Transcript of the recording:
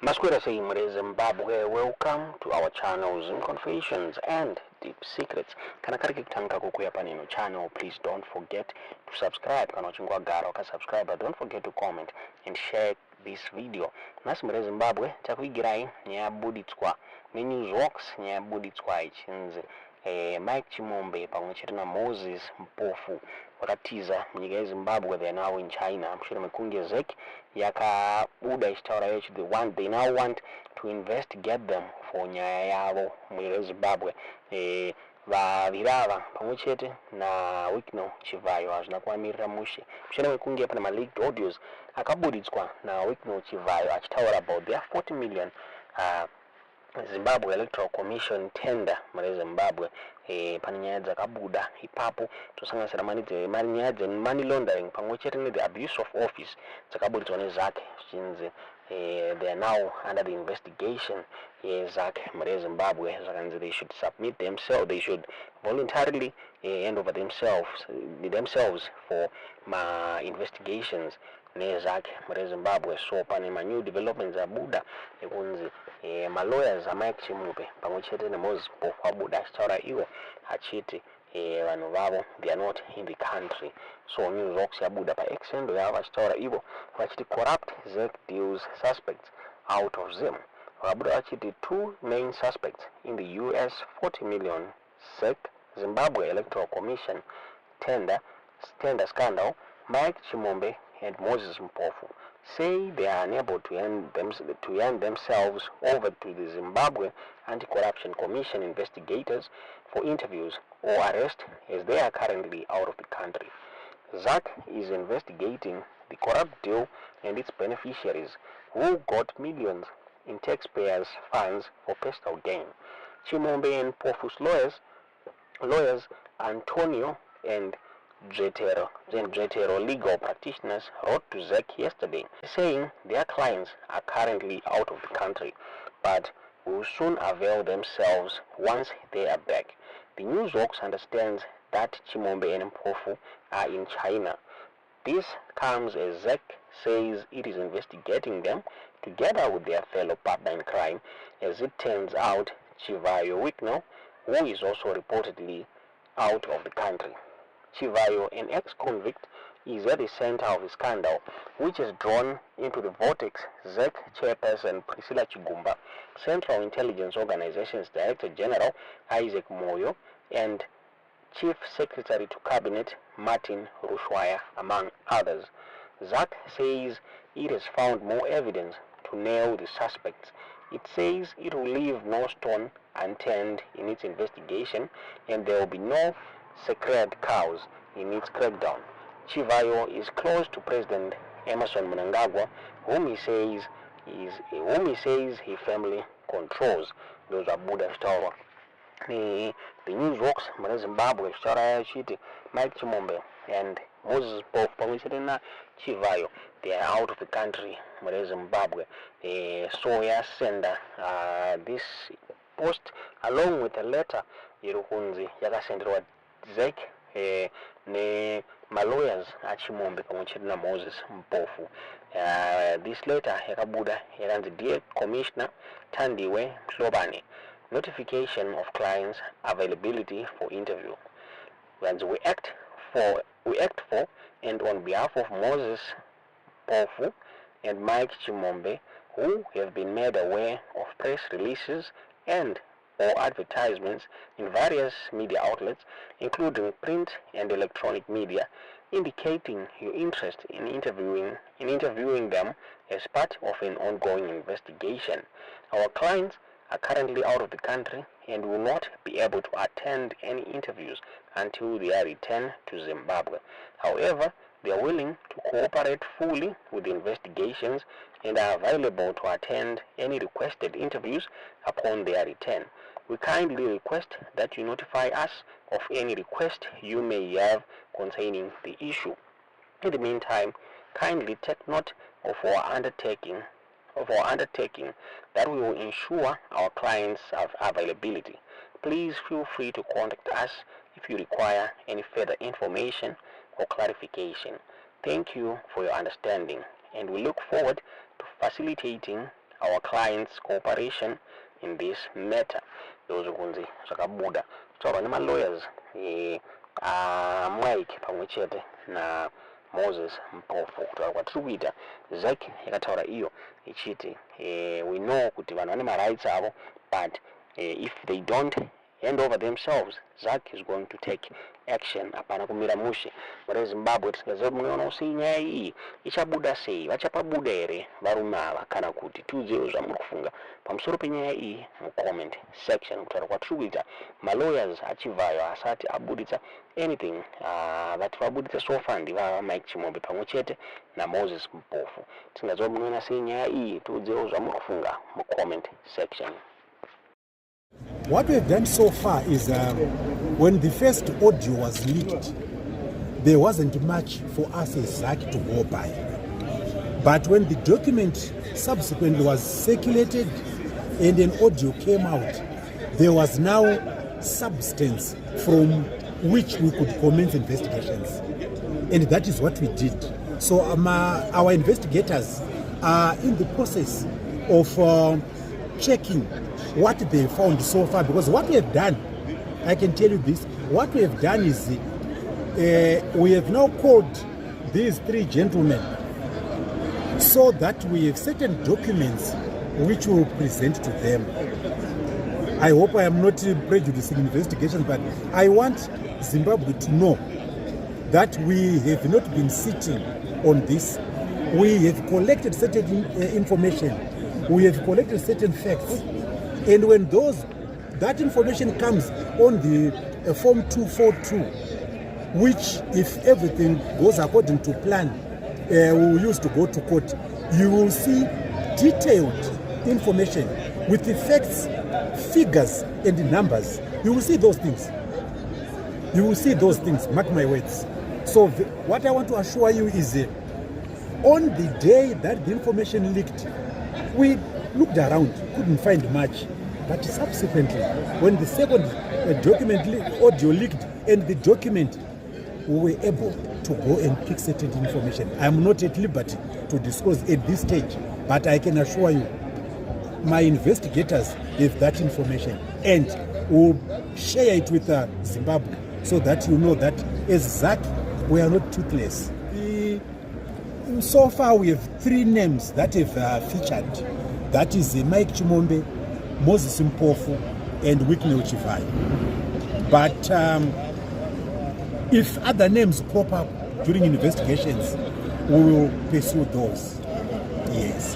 Masquerade Zimbabwe, welcome to our channels in Confessions and Deep Secrets. Kana kari kitanga kukuya panino channel, please don't forget to subscribe. Kana uchingwa gara waka subscribe, but don't forget to comment and share this video. Nasi Zimbabwe, chakuigirai nyabuditswa Newsworks nyabuditswa ichinze Mike Chimombe pamwechete na Moses Vake Vatiza munyika yeZimbabwe. They are now in China. Mushure mekunge ZACC yakabuda ichitaura yechi they now want to investigate them for nyaya yavo munyika yeZimbabwe. Vaviri ava pamwechete na Wikno Chivayo hazvina kuvamirira mushe. Mushure mekunge pana leaked audios akabuditswa na Wikno Chivayo achitaura about their 40 million Zimbabwe Electoral Commission tender muri Zimbabwe. Pane nyaya dzakabuda ipapo tosanganisira nyaya money laundering pamwechete ne the abuse of office dzakabudidzwa neZACC zvichinzi they are now under the investigation yeZACC muri Zimbabwe. Zvakanzi they should submit themselves, they should voluntarily hand over themselves for investigations neZACC muri Zimbabwe. So pane new developments abuda ekunzi lawyers Mike Chimombe pamwechete neMoses Vake abuda achitaura iwo achiti vanhu vavo they are not in the country. So Newsworks yabuda pa-X yavo achitaura ivo vachiti corrupt ZACC deals suspects out of Zim. Vakabuda vachiti two main suspects in the US 40 million ZACC Zimbabwe Electoral Commission tender scandal, Mike Chimombe and Moses Vake say they are unable to hand themselves over to the Zimbabwe Anti-Corruption Commission investigators for interviews or arrest, as they are currently out of the country. ZACC is investigating the corrupt deal and its beneficiaries who got millions in taxpayers' funds for personal gain. Chimombe and Vake's lawyers Antonio and Dzetero legal practitioners wrote to ZACC yesterday saying their clients are currently out of the country but will soon avail themselves once they are back. The Newsworks understands that Chimombe and Vake are in China. This comes as ZACC says it is investigating them together with their fellow partner in crime. As it turns out, Chivayo Wikno, who is also reportedly out of the country. Chivayo, an ex-convict, is at the center of the scandal, which has drawn into the vortex ZACC chairperson Priscilla Chigumba, Central Intelligence Organization's Director General Isaac Moyo, and Chief Secretary to Cabinet Martin Rushwaya, among others. ZACC says it has found more evidence to nail the suspects. It says it will leave no stone unturned in its investigation, and there will be no sacred cows in its crackdown. Chivayo is close to President Emmerson Mnangagwa, whom he says his family controls. Those are Buddha Stower. The Newsworks muri Zimbabwe story yachiti Mike Chimombe and Moses Vake pamwechete na Chivayo they are out of the country muri Zimbabwe. So yasenda this post along with a letter yerukunzi yakasenderwa ZACC ne lawyers Chimombe pamwechete na Moses Vake. This letter yakabuda yakanzi Dear Commissioner Thandiwe Mhlobane, notification of clients availability for interview. We act for and on behalf of Moses Vake and Mike Chimombe, who have been made aware of press releases and or advertisements in various media outlets, including print and electronic media, indicating your interest in interviewing them as part of an ongoing investigation. Our clients are currently out of the country and will not be able to attend any interviews until they are returned to Zimbabwe. However, they are willing to cooperate fully with the investigations and are available to attend any requested interviews upon their return. We kindly request that you notify us of any request you may have concerning the issue. In the meantime, kindly take note of our undertaking that we will ensure our clients' availability. Please feel free to contact us if you require any further information or clarification. Thank you for your understanding, and we look forward to facilitating our client's cooperation in this matter. Those kunzi zvakabuda kutaurwa nema-lawyers Mike pamwechete na Moses Mpofu kutaura kwatiri kuita. ZACC yakataura iyo ichiti we know kuti vanhu vane ma-rights avo, but if they don't hand over themselves, ZACC is going to take action. Hapana kumira mushe. Muri Zimbabwe tisingaziva munoona sei nyaya iyi ichabuda sei, vachapabuda here varume ava, kana kuti tiudziwe zvamuri kufunga pamusoro penyaya iyi mucomment section. Kutaura kwatiri kuita ma-lawyers achibvayo asati abuditsa anything. Vati vabuditsa so far ndivava Mike Chimombe pamwechete na Moses Mpofu. Tisingaziva munoona sei nyaya iyi, tiudziwe zvamuri kufunga mucomment section. What we've done so far is when the first audio was leaked, there wasn't much for us as ZACC to go by. But when the document subsequently was circulated and an audio came out, there was now substance from which we could commence investigations. And that is what we did. So our investigators are in the process of checking what they found so far, because what we have done, I can tell you this, what we have done is we have now called these three gentlemen so that we have certain documents which we will present to them. I hope I am not prejudicing investigations, but I want Zimbabwe to know that we have not been sitting on this. We have collected certain information. We have collected certain facts. And when that information comes on the Form 242, which if everything goes according to plan, we will use to go to court, you will see detailed information with the facts, figures, and numbers. You will see those things. You will see those things, mark my words. So what I want to assure you is on the day that the information leaked, we looked around, couldn't find much. But subsequently, when the second audio leaked and the document, we were able to go and pick certain information. I am not at liberty to disclose at this stage, but I can assure you, my investigators have that information and will share it with Zimbabwe so that you know that as ZACC, we are not toothless. So far, we have three names that have featured. That is Mike Chimombe, Moses Mpofu, and Wiknel Chivai. But if other names crop up during investigations, we will pursue those. Yes.